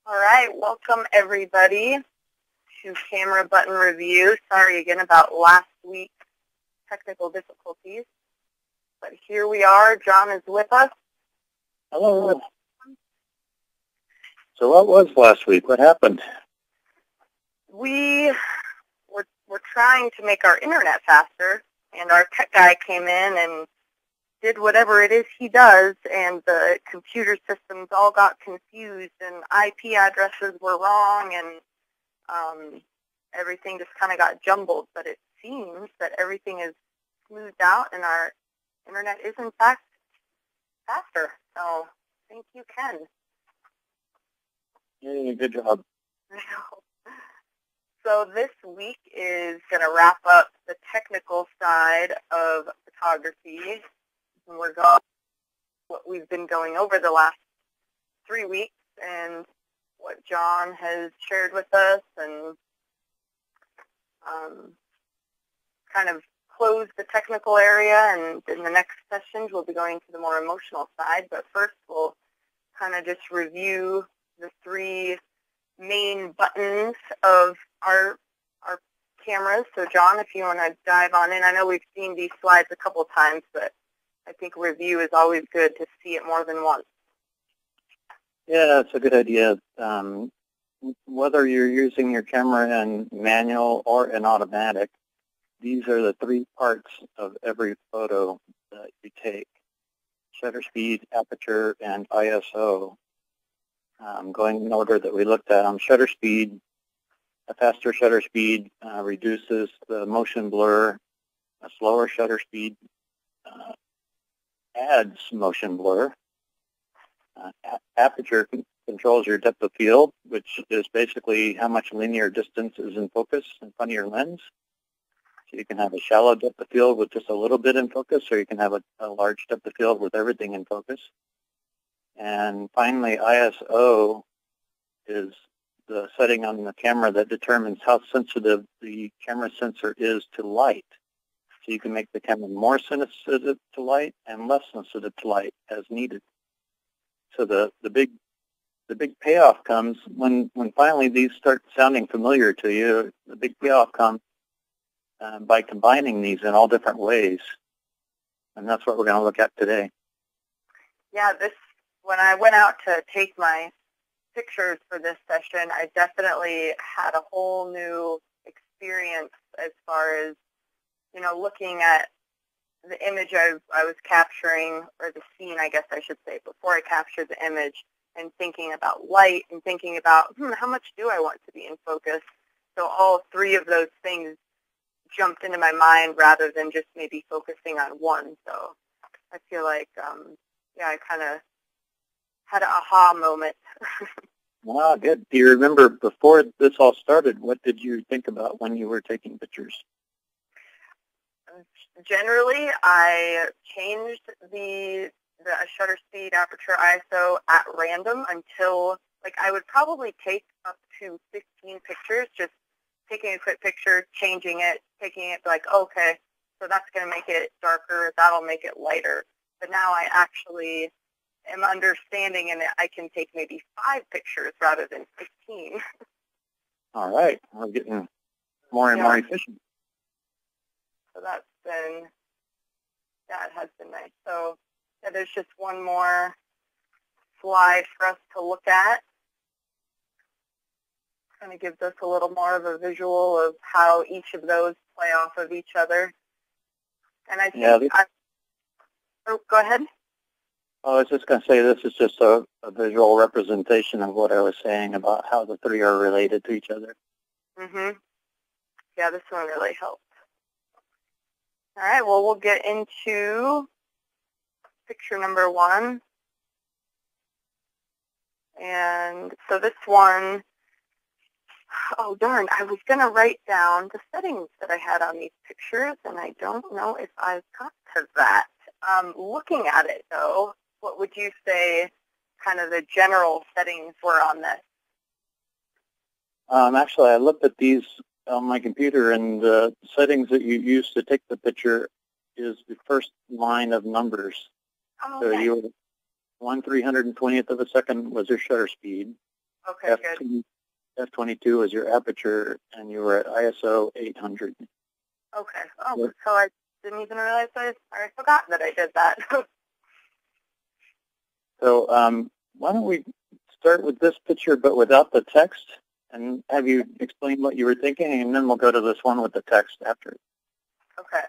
All right, welcome everybody to Camera Button Review. Sorry again about last week's technical difficulties, but here we are. John is with us. Hello. So what was last week? What happened? We're trying to make our internet faster, and our tech guy came in and did whatever it is he does, and the computer systems all got confused, and IP addresses were wrong, and everything just kind of got jumbled. But it seems that everything is smoothed out, and our internet is, in fact, faster. So thank you, Ken. Yeah, good job. So this week is going to wrap up the technical side of photography. And we're going what we've been going over the last 3 weeks and what John has shared with us, and kind of close the technical area. And in the next sessions, we'll be going to the more emotional side. But first, we'll kind of just review the 3 main buttons of our cameras. So John, if you want to dive on in. I know we've seen these slides a couple of times, but I think review is always good to see it more than once. Yeah, that's a good idea. Whether you're using your camera in manual or in automatic, these are the 3 parts of every photo that you take: shutter speed, aperture, and ISO. Going in order that we looked at them, shutter speed, a faster shutter speed reduces the motion blur. A slower shutter speed adds motion blur. Aperture controls your depth of field, which is basically how much linear distance is in focus in front of your lens. So you can have a shallow depth of field with just a little bit in focus, or you can have a large depth of field with everything in focus. And finally, ISO is the setting on the camera that determines how sensitive the camera sensor is to light. So you can make the camera more sensitive to light and less sensitive to light as needed. So the big payoff comes when finally these start sounding familiar to you. The big payoff comes by combining these in all different ways, and that's what we're going to look at today. Yeah, when I went out to take my pictures for this session, I definitely had a whole new experience as far as, you know, looking at the image I was capturing, or the scene, I guess I should say, before I captured the image, and thinking about light and thinking about, how much do I want to be in focus? So all 3 of those things jumped into my mind rather than just maybe focusing on one. So I feel like, yeah, I kind of had an aha moment. Wow, good. Do you remember before this all started, what did you think about when you were taking pictures? Generally, I changed the shutter speed, aperture, ISO at random until, like, I would probably take up to 15 pictures, just taking a quick picture, changing it, taking it, like, okay, so that's going to make it darker, that'll make it lighter. But now I actually am understanding, and I can take maybe 5 pictures rather than 15. All right. We're getting more and more efficient. So that's been, yeah, it has been nice. So yeah, there's just one more slide for us to look at. Kind of gives us a little more of a visual of how each of those play off of each other. And I think, oh, go ahead. I was just going to say this is just a visual representation of what I was saying about how the 3 are related to each other. Yeah, this one really helped. All right, well, we'll get into picture number 1. And so this one, oh, darn, I was going to write down the settings that I had on these pictures, and I don't know if I've got to that. Looking at it, though, what would you say kind of the general settings were on this? Actually, I looked at these on my computer, and the settings that you use to take the picture is the first line of numbers. Oh, so okay. you were 1/320th of a second was your shutter speed. Okay, good. F22 is your aperture, and you were at ISO 800. Okay. Oh, so I didn't even realize I forgot that I did that. So why don't we start with this picture but without the text, and have you explain what you were thinking, and then we'll go to this one with the text after. Okay.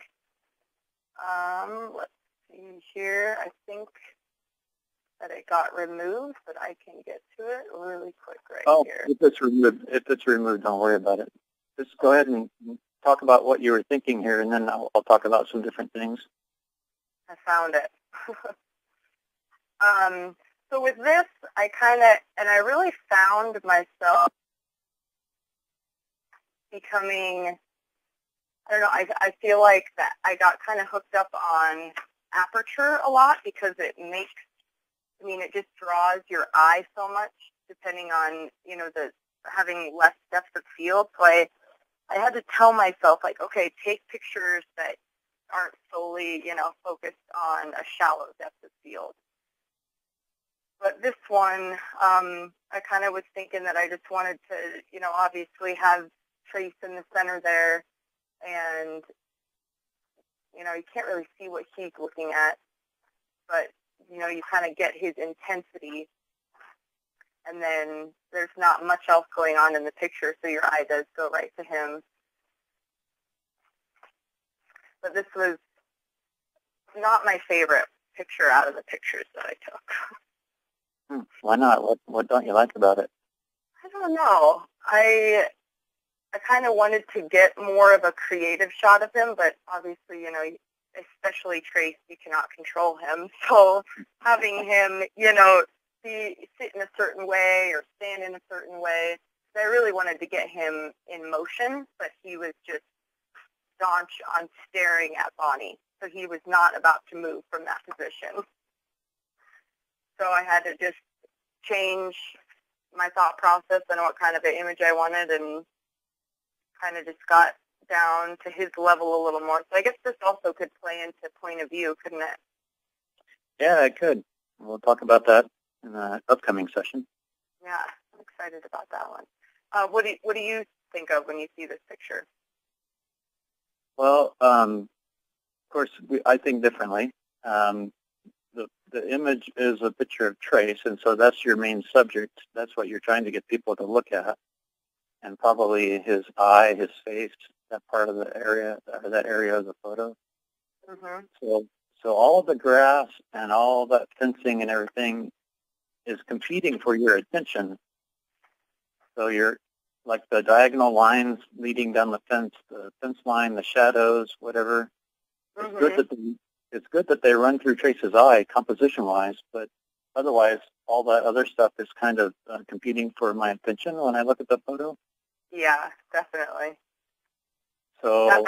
Let's see here. I think that it got removed, but I can get to it really quick here. If it's removed, don't worry about it. Just go ahead and talk about what you were thinking here, and then I'll talk about some different things. I found it. So with this, I really found myself becoming, I don't know, I feel like that I got kind of hooked up on aperture a lot because it just draws your eye so much depending on, having less depth of field. So I had to tell myself, like, okay, take pictures that aren't solely, focused on a shallow depth of field. But this one, I kind of was thinking that I just wanted to, obviously have Trace in the center there, and, you can't really see what he's looking at, but, you kind of get his intensity, and then there's not much else going on in the picture, so your eye does go right to him. But this was not my favorite picture out of the pictures that I took. Why not? What don't you like about it? I don't know. I kind of wanted to get more of a creative shot of him, but obviously, especially Trace, you cannot control him. So having him, sit in a certain way or stand in a certain way, I really wanted to get him in motion, but he was just staunch on staring at Bonnie. So he was not about to move from that position. So I had to just change my thought process and what kind of an image I wanted, and kind of just got down to his level a little more. So I guess this also could play into point of view, couldn't it? Yeah, it could. We'll talk about that in the upcoming session. Yeah, I'm excited about that one. What do you think of when you see this picture? Well, of course, I think differently. The image is a picture of Trace, and so that's your main subject. That's what you're trying to get people to look at, and probably his eye, his face, that part of the area, or that area of the photo. Mm-hmm. So all of the grass and all that fencing and everything is competing for your attention. So you're like the diagonal lines leading down the fence line, the shadows, whatever. Mm-hmm. It's good that they run through Trace's eye, composition-wise, but otherwise, all that other stuff is kind of competing for my attention when I look at the photo. Yeah, definitely. So,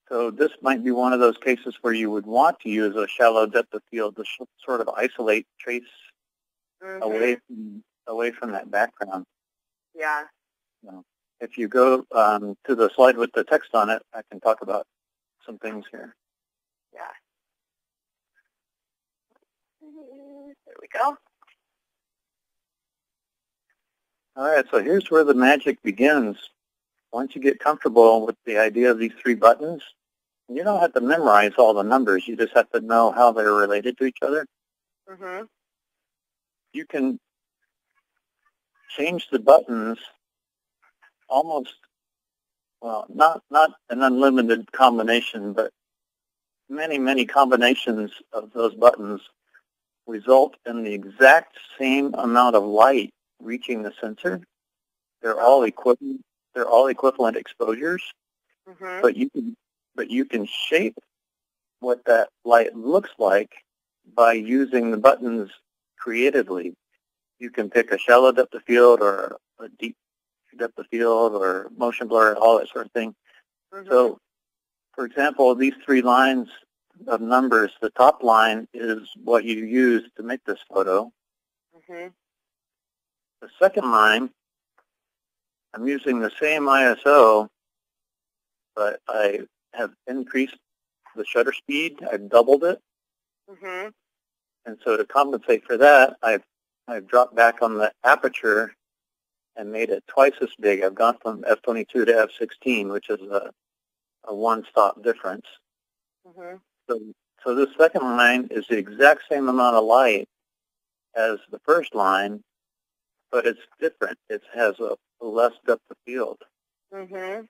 so this might be one of those cases where you would want to use a shallow depth of field to sort of isolate Trace away from that background. Yeah. So if you go to the slide with the text on it, I can talk about some things here. Yeah. There we go. All right, so here's where the magic begins. Once you get comfortable with the idea of these three buttons, you don't have to memorize all the numbers. You just have to know how they're related to each other. Mm-hmm. You can change the buttons almost, well, not an unlimited combination, but many combinations of those buttons result in the exact same amount of light reaching the sensor. They're all equivalent. They're all equivalent exposures, mm-hmm. but you can shape what that light looks like by using the buttons creatively. You can pick a shallow depth of field or a deep depth of field or motion blur, all that sort of thing. Mm-hmm. So, for example, these three lines of numbers, the top line is what you use to make this photo. Mm-hmm. The second line, I'm using the same ISO, but I have increased the shutter speed. I've doubled it. Mm-hmm. And so to compensate for that, I've I've dropped back on the aperture and made it twice as big. I've gone from f22 to f16, which is a one-stop difference. Mm-hmm. So this second line is the exact same amount of light as the first line, but it's different. It has a less depth of field. Mm-hmm.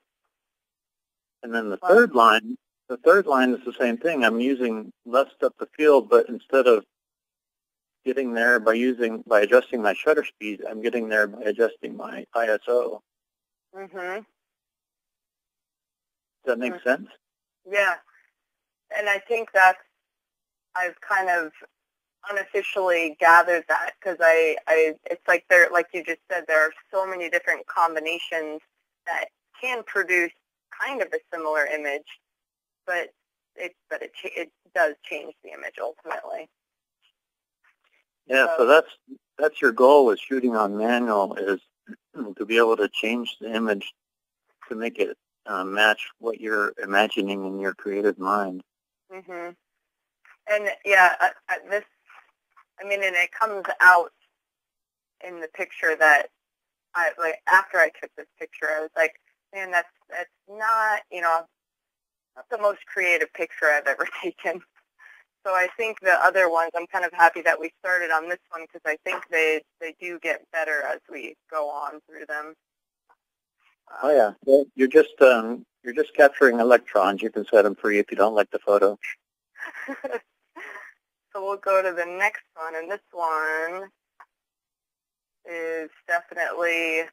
And then the third line is the same thing. I'm using less depth of field, but instead of getting there by adjusting my shutter speed, I'm getting there by adjusting my ISO. Mm-hmm. Does that make sense? Yeah. And I think I've kind of unofficially gathered that because it's like like you just said, there are so many different combinations that can produce kind of a similar image, but it does change the image ultimately. Yeah, so that's your goal with shooting on manual, is to be able to change the image to make it match what you're imagining in your creative mind. Mhm. And yeah, and it comes out in the picture that after I took this picture, I was like, man, that's not not the most creative picture I've ever taken. So I think the other ones, I'm kind of happy that we started on this one because I think they do get better as we go on through them. Oh yeah, well, you're just capturing electrons. You can set them free if you don't like the photo. So we'll go to the next one, and this one is definitely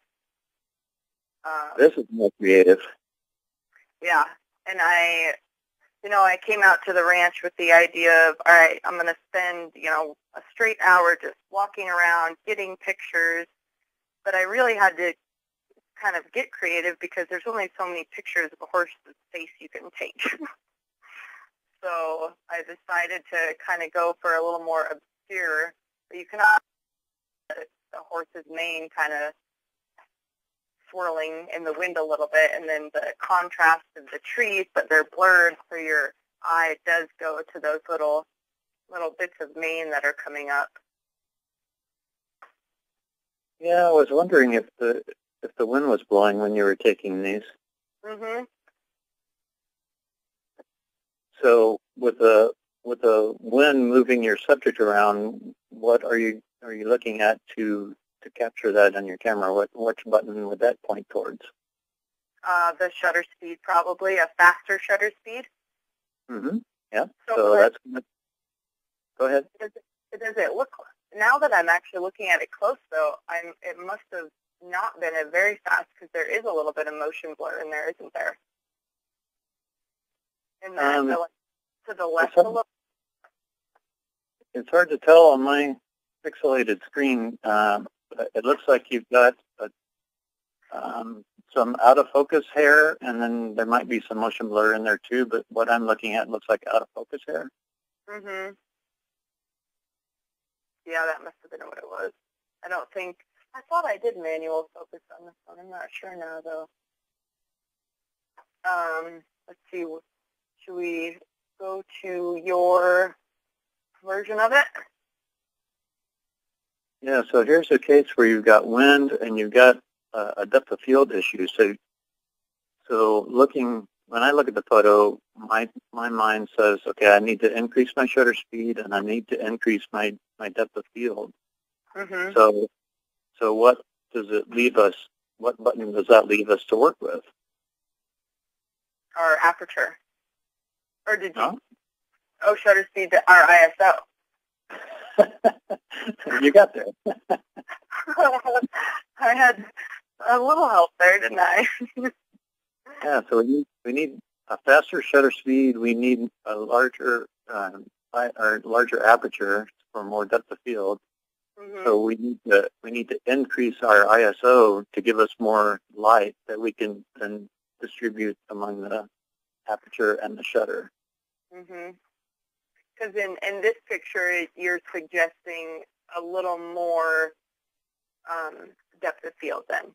this is more creative. Yeah, and I came out to the ranch with the idea of, all right, I'm going to spend, a straight hour just walking around, getting pictures, but I really had to kind of get creative because there's only so many pictures of a horse's face you can take. So I decided to kind of go for a little more obscure, but you can see the horse's mane kind of swirling in the wind a little bit, and then the contrast of the trees, but they're blurred, so your eye does go to those little bits of mane that are coming up. Yeah, I was wondering if the wind was blowing when you were taking these. Mhm. So with the wind moving your subject around, what are you looking at to capture that on your camera? Which button would that point towards? The shutter speed, probably a faster shutter speed. Mm-hmm. Yeah. So that's go ahead. Does it look? Now that I'm actually looking at it close, though, it must have not been a very fast because there is a little bit of motion blur in there, isn't there? In that, to the left a little. It's hard to tell on my pixelated screen. It looks like you've got some out of focus hair, and then there might be some motion blur in there too. But what I'm looking at looks like out of focus hair. Mhm. Yeah, that must have been what it was. I thought I did manual focus on this one. I'm not sure now, though. Let's see. Should we go to your version of it? Yeah, so here's a case where you've got wind and you've got a depth of field issue. So when I look at the photo, my mind says, okay, I need to increase my shutter speed and I need to increase my depth of field. Mm-hmm. So what does it leave us? What button does that leave us to work with? Our aperture. Or did you? Huh? Oh, shutter speed to our ISO. You got there. I had a little help there, didn't I? Yeah, so we need a faster shutter speed. We need a larger aperture for more depth of field. Mm-hmm. So we need to increase our ISO to give us more light that we can then distribute among the aperture and the shutter. Mm-hmm. Because in this picture, you're suggesting a little more depth of field then.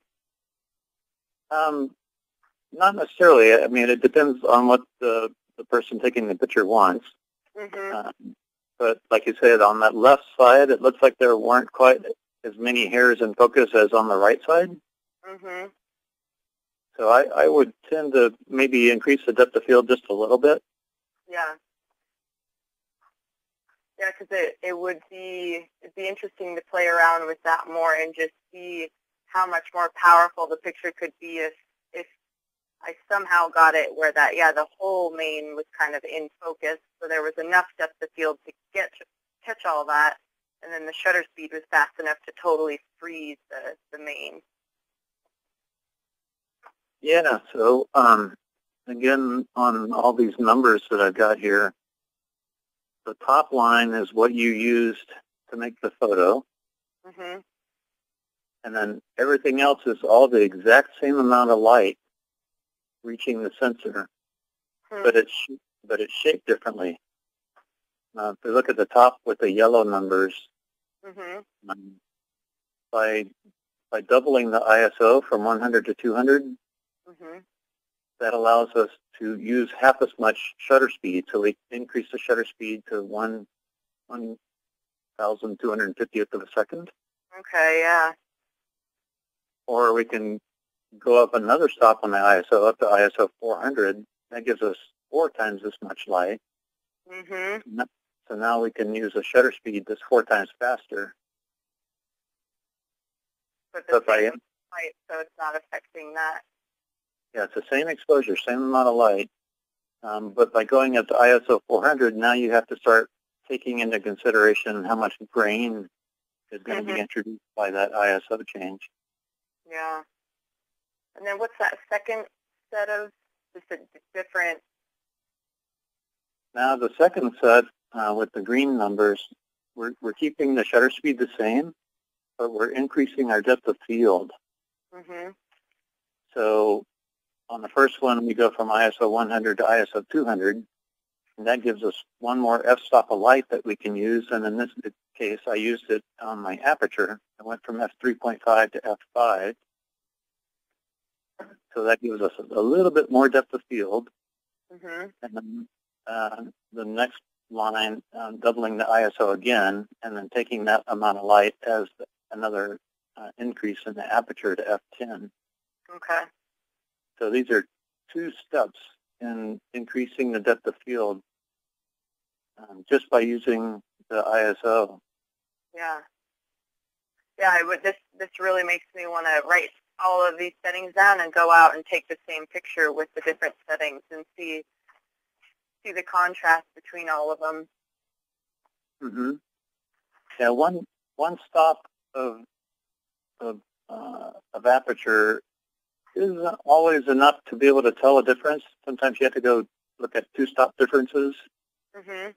Not necessarily. I mean, it depends on what the person taking the picture wants. Mm-hmm. But like you said, on that left side, it looks like there weren't quite as many hairs in focus as on the right side. Mhm. So I would tend to maybe increase the depth of field just a little bit. Yeah. Yeah, because it'd be interesting to play around with that more and just see how much more powerful the picture could be if I somehow got it where the whole mane was kind of in focus, so there was enough depth of field to catch all that, and then the shutter speed was fast enough to totally freeze the mane. Yeah, so again, on all these numbers that I've got here, the top line is what you used to make the photo, Mhm. and then everything else is all the exact same amount of light reaching the sensor, but it's shaped differently. If we look at the top with the yellow numbers, Mhm. by doubling the ISO from 100 to 200, Mhm. that allows us to use half as much shutter speed. So we increase the shutter speed to 1,250th of a second. Okay. Yeah. Or we can go up another stop on the ISO, up to ISO 400. That gives us 4 times as much light. Mhm. So now we can use a shutter speed that's 4 times faster. But the same light, so it's not affecting that. Yeah, it's the same exposure, same amount of light. But by going up to ISO 400, now you have to start taking into consideration how much grain is going to be introduced by that ISO change. Yeah. And then what's that second set of just a different? Now the second set with the green numbers, we're keeping the shutter speed the same, but we're increasing our depth of field. Mhm. So on the first one, we go from ISO 100 to ISO 200, and that gives us one more f-stop of light that we can use. And in this case, I used it on my aperture. I went from f3.5 to f5. So that gives us a little bit more depth of field. Mhm. And then the next line, doubling the ISO again, and then taking that amount of light as another increase in the aperture to f10. Okay. So these are 2 steps in increasing the depth of field just by using the ISO. Yeah. Yeah. This really makes me want to write all of these settings down and go out and take the same picture with the different settings and see the contrast between all of them. Mm-hmm. Yeah, one stop of aperture isn't always enough to be able to tell a difference. Sometimes you have to go look at 2 stop differences. Mhm.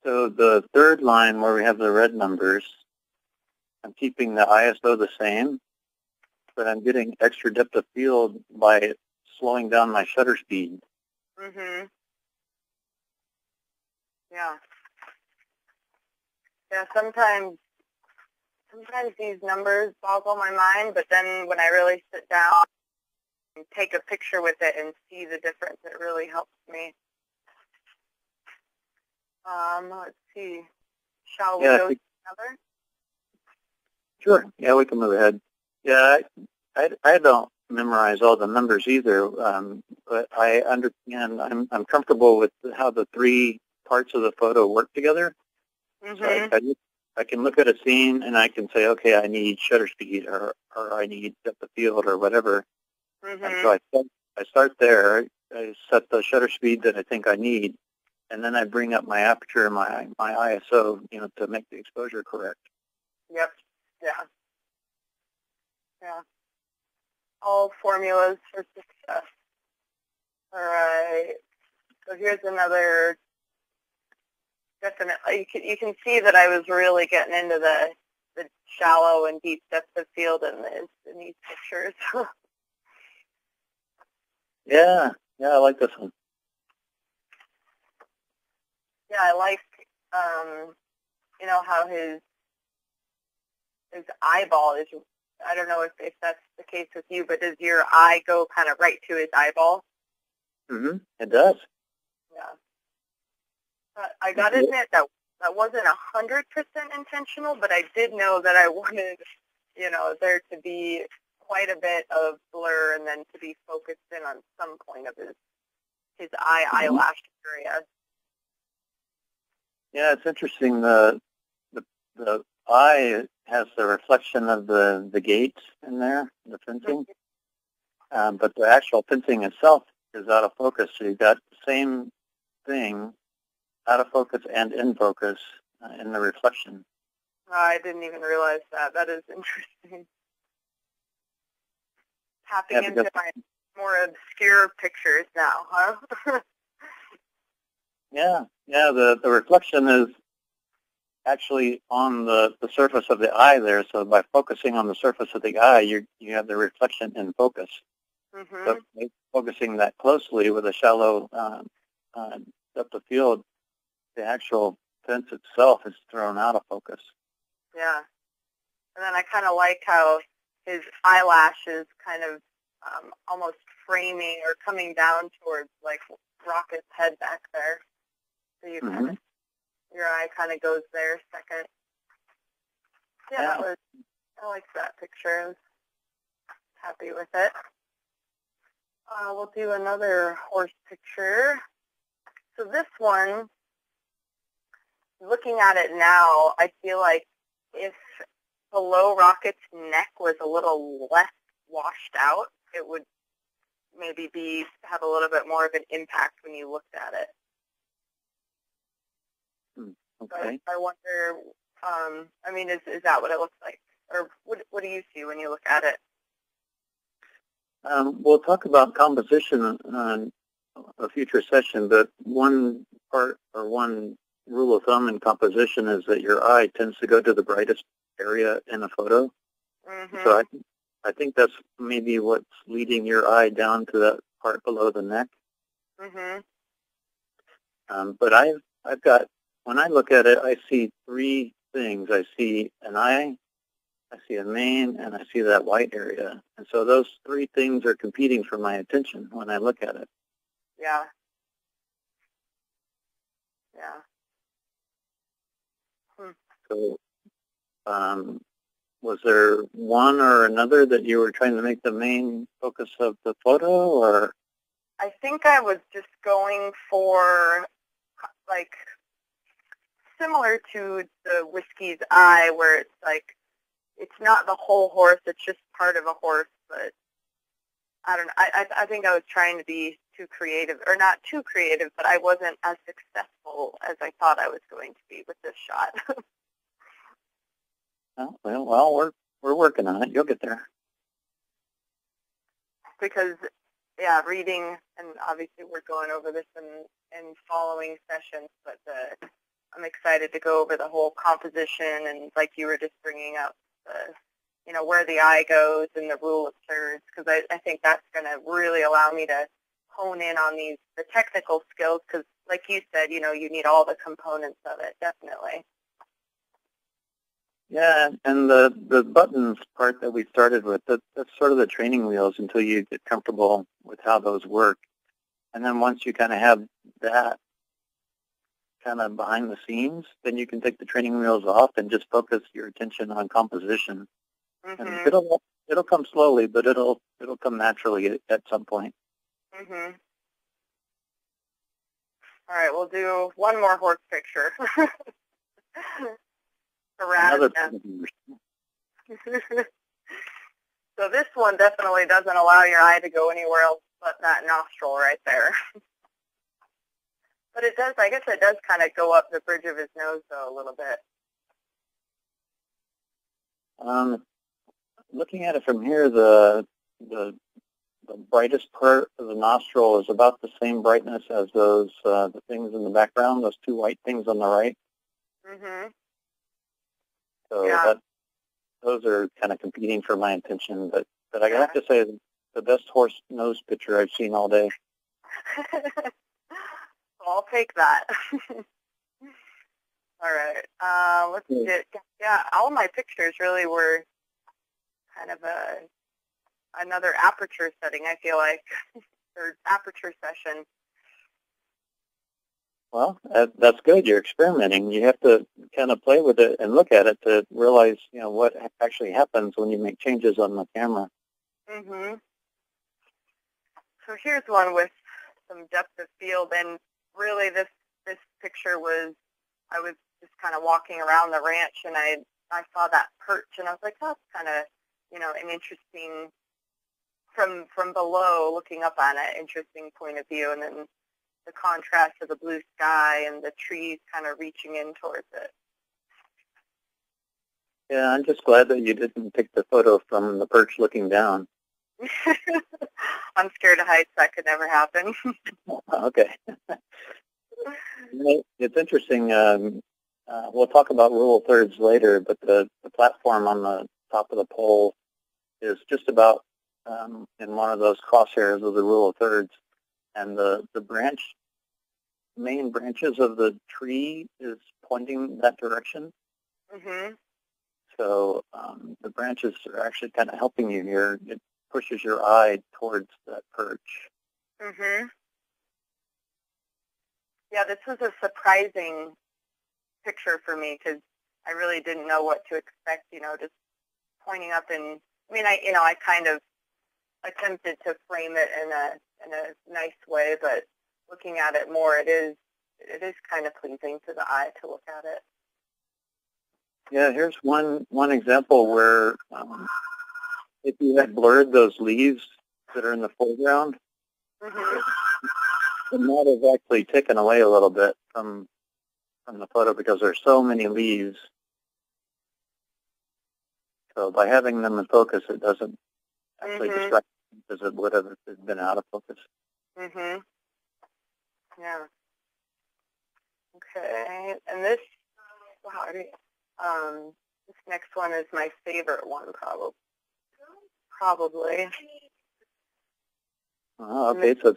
So the third line where we have the red numbers, I'm keeping the ISO the same, but I'm getting extra depth of field by slowing down my shutter speed. Mhm. Yeah. Yeah. Sometimes these numbers boggle my mind, but then when I really sit down and take a picture with it and see the difference, it really helps me. Let's see. Shall we go to another? Sure. Yeah, we can move ahead. Yeah, I don't memorize all the numbers either, but I understand. I'm comfortable with how the 3 parts of the photo work together. Mhm. So I can look at a scene and I can say, okay, I need shutter speed or I need depth of field or whatever. Mhm. And so I start there. I set the shutter speed that I think I need, and then I bring up my aperture and my ISO, to make the exposure correct. Yep. Yeah. Yeah. All formulas for success. All right. So here's another. Definitely, you can see that I was really getting into the shallow and deep depth of field in these pictures. Yeah, I like this one. Yeah, I like, how his eyeball is. I don't know if that's the case with you, but does your eye go kind of right to his eyeball? Mm-hmm. It does. Yeah. But I got to admit that that wasn't 100% intentional, but I did know that I wanted, there to be quite a bit of blur and then to be focused in on some point of his eyelash area. Yeah, it's interesting. The eye has the reflection of the gate in there, the fencing, but the actual fencing itself is out of focus. So you've got the same thing out of focus and in focus in the reflection. I didn't even realize that. That is interesting. Tapping into my more obscure pictures now, huh? Yeah. The reflection is actually on the surface of the eye there. So by focusing on the surface of the eye, you have the reflection in focus. Mm-hmm. So focusing that closely with a shallow depth of field, the actual fence itself is thrown out of focus. Yeah. And then I kind of like how his eyelash is kind of almost framing or coming down towards like Rocket's head back there. So you kind of, your eye kind of goes there second. Yeah, I liked that picture. I was happy with it. We'll do another horse picture. So this one, looking at it now, I feel like if below Rocket's neck was a little less washed out, it would maybe have a little bit more of an impact when you looked at it. Okay. So I wonder, I mean, is that what it looks like? Or what do you see when you look at it? We'll talk about composition on a future session, but one part or one rule of thumb in composition is that your eye tends to go to the brightest area in a photo. Mm-hmm. So I think that's maybe what's leading your eye down to that part below the neck. Mm-hmm. But I've got, when I look at it, I see three things. I see an eye, I see a mane, and I see that white area. And so those three things are competing for my attention when I look at it. Yeah. Yeah. So was there one or another that you were trying to make the main focus of the photo, or? I think I was just going for, like, similar to the Whiskey's eye, where it's like, it's not the whole horse, it's just part of a horse, but I don't know. I think I was trying to be too creative, or not too creative, but I wasn't as successful as I thought I was going to be with this shot. Well, we're working on it. You'll get there. Because, yeah, reading, and obviously we're going over this in following sessions, but I'm excited to go over the whole composition, and like you were just bringing up, where the eye goes and the rule of thirds, because I think that's going to really allow me to hone in on the technical skills, because like you said, you need all the components of it, definitely. Yeah, and the buttons part that we started with, that's sort of the training wheels until you get comfortable with how those work. And then once you kind of have that kind of behind the scenes, then you can take the training wheels off and just focus your attention on composition. Mm-hmm. And it'll come slowly, but it'll come naturally at some point. Mm-hmm. All right, we'll do one more horse picture. Another. So this one definitely doesn't allow your eye to go anywhere else but that nostril right there. But it does, I guess it does kind of go up the bridge of his nose, though, a little bit. Looking at it from here, the brightest part of the nostril is about the same brightness as those the things in the background, those two white things on the right. Mm-hmm. So yeah. Those are kind of competing for my attention, but I have to say the best horse nose picture I've seen all day. I'll take that. All right. Let's get, all my pictures really were kind of another aperture setting, I feel like, or aperture session. Well, that's good. You're experimenting. You have to kind of play with it and look at it to realize, what actually happens when you make changes on the camera. Mm-hmm. So here's one with some depth of field, and really this picture was, I was just kind of walking around the ranch, and I saw that perch, and I was like, that's kind of, an interesting, from below looking up on it, interesting point of view, and then the contrast of the blue sky and the trees kind of reaching in towards it. Yeah, I'm just glad that you didn't take the photo from the perch looking down. I'm scared of heights. That could never happen. Okay. It's interesting. We'll talk about rule of thirds later, but the platform on the top of the pole is just about in one of those crosshairs of the rule of thirds, and the main branches of the tree is pointing that direction. Mm-hmm. So the branches are actually kind of helping you here. It pushes your eye towards that perch. Mm-hmm. Yeah, this was a surprising picture for me because I really didn't know what to expect, just pointing up, and I kind of attempted to frame it in a nice way, but looking at it more, it is kind of pleasing to the eye to look at it. Yeah, here's one example where if you had blurred those leaves that are in the foreground, mm-hmm. it might have actually taken away a little bit from the photo because there's so many leaves. So by having them in focus, it doesn't actually mm-hmm. distract as it would have if it had been out of focus. Mm-hmm. Yeah. Okay, and this next one is my favorite one, probably. Oh, okay, so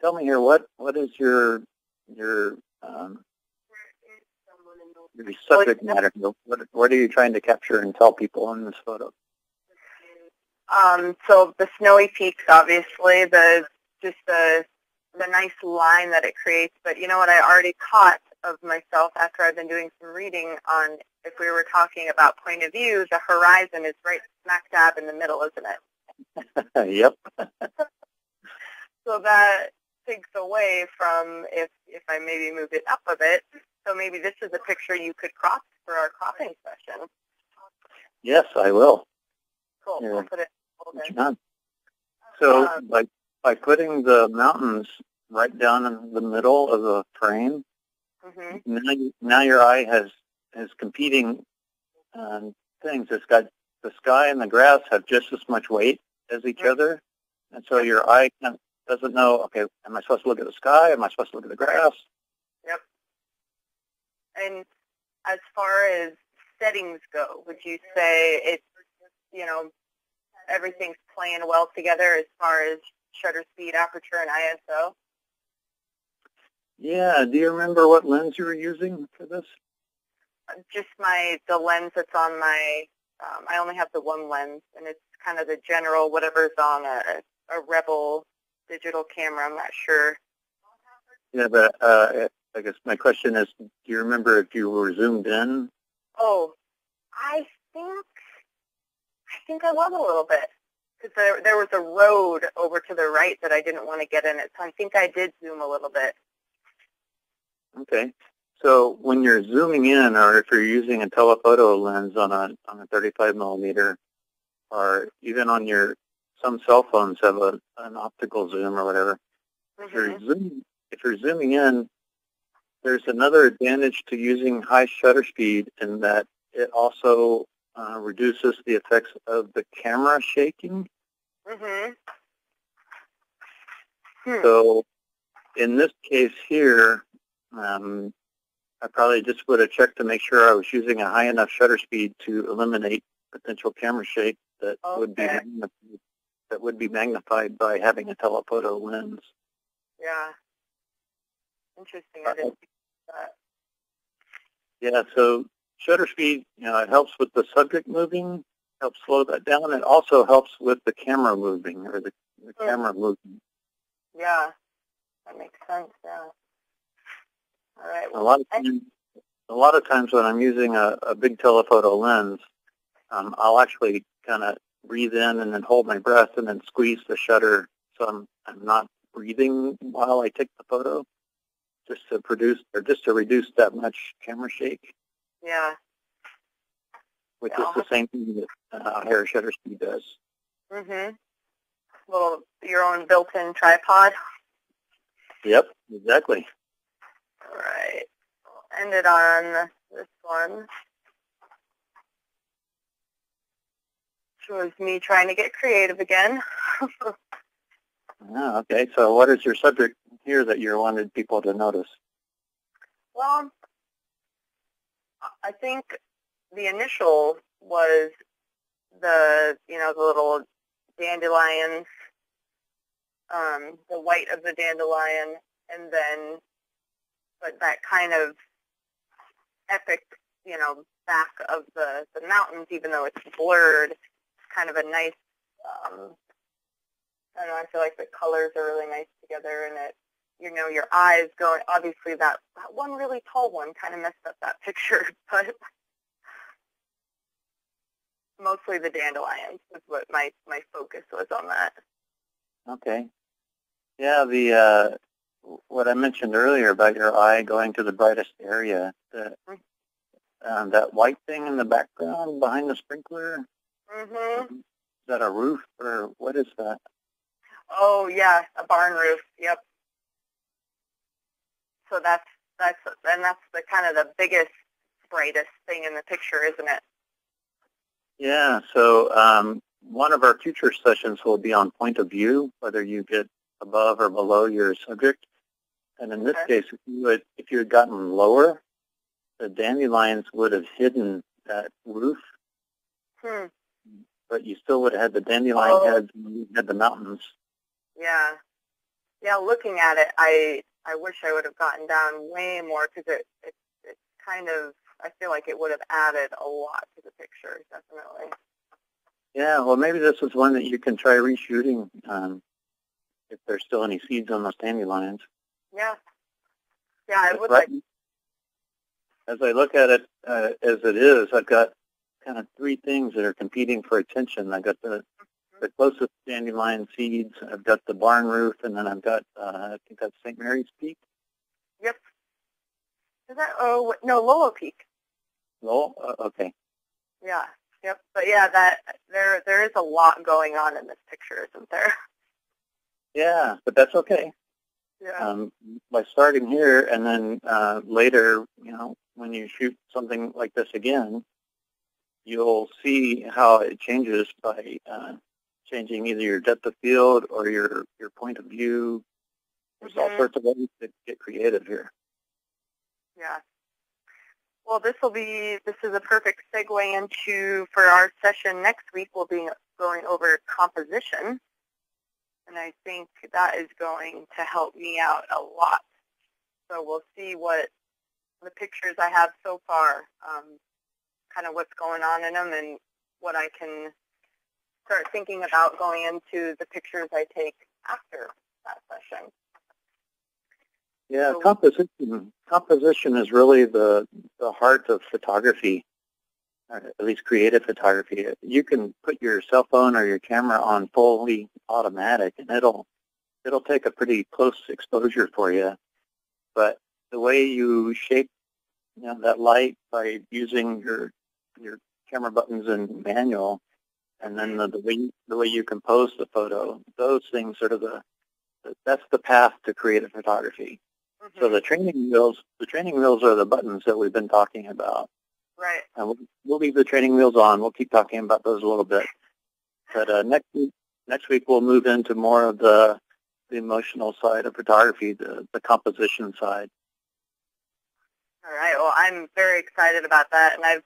tell me here, what is your subject matter? What are you trying to capture and tell people in this photo? So the snowy peaks, obviously, the nice line that it creates. But you know what I already caught of myself after I've been doing some reading on, if we were talking about point of view, the horizon is right smack dab in the middle, isn't it? Yep. So that takes away from if I maybe moved it up a bit. So maybe this is a picture you could crop for our cropping session. Yes, I will. Cool. Yeah. I'll put it a little bit. So by putting the mountains right down in the middle of the frame, mm-hmm. now your eye has competing things. It's got the sky and the grass have just as much weight as each mm-hmm. other, and so your eye doesn't know, okay, am I supposed to look at the sky? Am I supposed to look at the grass? Yep. And as far as settings go, would you say it's, everything's playing well together as far as shutter speed, aperture, and ISO? Yeah. Do you remember what lens you were using for this? Just the lens that's on my, I only have the one lens, and it's kind of the general, whatever's on a Rebel digital camera. I'm not sure. Yeah, but I guess my question is, do you remember if you were zoomed in? Oh, I think I was a little bit, because there was a road over to the right that I didn't want to get in it, so I think I did zoom a little bit. Okay. So when you're zooming in, or if you're using a telephoto lens on a 35 millimeter, or even on some cell phones have an optical zoom or whatever. Mm-hmm. If you're zooming in, there's another advantage to using high shutter speed in that it also reduces the effects of the camera shaking. Mm-hmm. So in this case here, I probably just would have checked to make sure I was using a high enough shutter speed to eliminate potential camera shake that would be magnified by having a telephoto lens. Yeah. Interesting. I didn't see that. Yeah, so shutter speed, it helps with the subject moving, helps slow that down. It also helps with the camera moving, or the camera moving. Yeah, that makes sense, yeah. All right. A lot of times when I'm using a big telephoto lens, I'll actually kind of breathe in and then hold my breath and then squeeze the shutter so I'm not breathing while I take the photo, just to reduce that much camera shake. Yeah. Which is the same thing that higher shutter speed does. Mhm. Your own built-in tripod. Yep, exactly. All right. We'll end it on this one. Shows me trying to get creative again. Okay. So what is your subject here that you wanted people to notice? Well, I think the initial was the little dandelions, the white of the dandelion, and then but that kind of epic, back of the mountains, even though it's blurred. It's kind of a nice, I don't know, I feel like the colors are really nice together, and it, your eyes going, obviously that one really tall one kind of messed up that picture, but mostly the dandelions is what my focus was on that. Okay. Yeah, what I mentioned earlier about your eye going to the brightest area, that white thing in the background behind the sprinkler, Mm-hmm. is that a roof or what is that? Oh, yeah, a barn roof, yep. So that's the kind of the biggest, brightest thing in the picture, isn't it? Yeah, so one of our future sessions will be on point of view, whether you get above or below your subject. And in this case, if you had gotten lower, the dandelions would have hidden that roof, but you still would have had the dandelion heads and you had the mountains. Yeah. Yeah, looking at it, I wish I would have gotten down way more because it's kind of, I feel like it would have added a lot to the picture, definitely. Yeah, well, maybe this is one that you can try reshooting if there's still any seeds on those dandelions. Yeah. Yeah, I would like. As I look at it as it is, I've got kind of three things that are competing for attention. I've got the closest dandelion seeds, I've got the barn roof, and then I've got, I think that's St. Mary's Peak. Yep. Is that, no, Lowell Peak. Lowell? Okay. Yeah. Yep. But yeah, that there is a lot going on in this picture, isn't there? Yeah, but that's okay. Yeah. By starting here and then later, when you shoot something like this again, you'll see how it changes by changing either your depth of field or your point of view. There's all sorts of ways to get creative here. Yeah. Well, this is a perfect segue for our session next week. We'll be going over composition, and I think that is going to help me out a lot. So we'll see what the pictures I have so far, kind of what's going on in them, and what I can start thinking about going into the pictures I take after that session. Yeah, composition is really the heart of photography, or at least creative photography. You can put your cell phone or your camera on fully automatic, and it'll take a pretty close exposure for you. But the way you shape that light by using your camera buttons in manual, and then the way you compose the photo, those things are that's the path to creative photography. Mm-hmm. So the training wheels are the buttons that we've been talking about. Right. And we'll leave the training wheels on. We'll keep talking about those a little bit. But next week we'll move into more of the emotional side of photography, the composition side. All right. Well, I'm very excited about that, and I've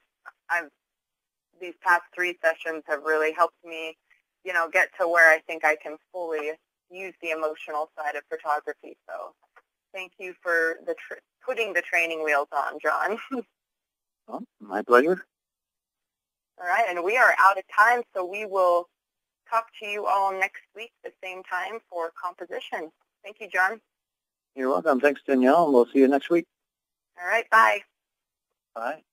these past 3 sessions have really helped me, get to where I think I can fully use the emotional side of photography. So, thank you for putting the training wheels on, John. Well, my pleasure. All right, and we are out of time, so we will talk to you all next week at the same time for composition. Thank you, John. You're welcome. Thanks, Danielle, and we'll see you next week. All right, bye. Bye.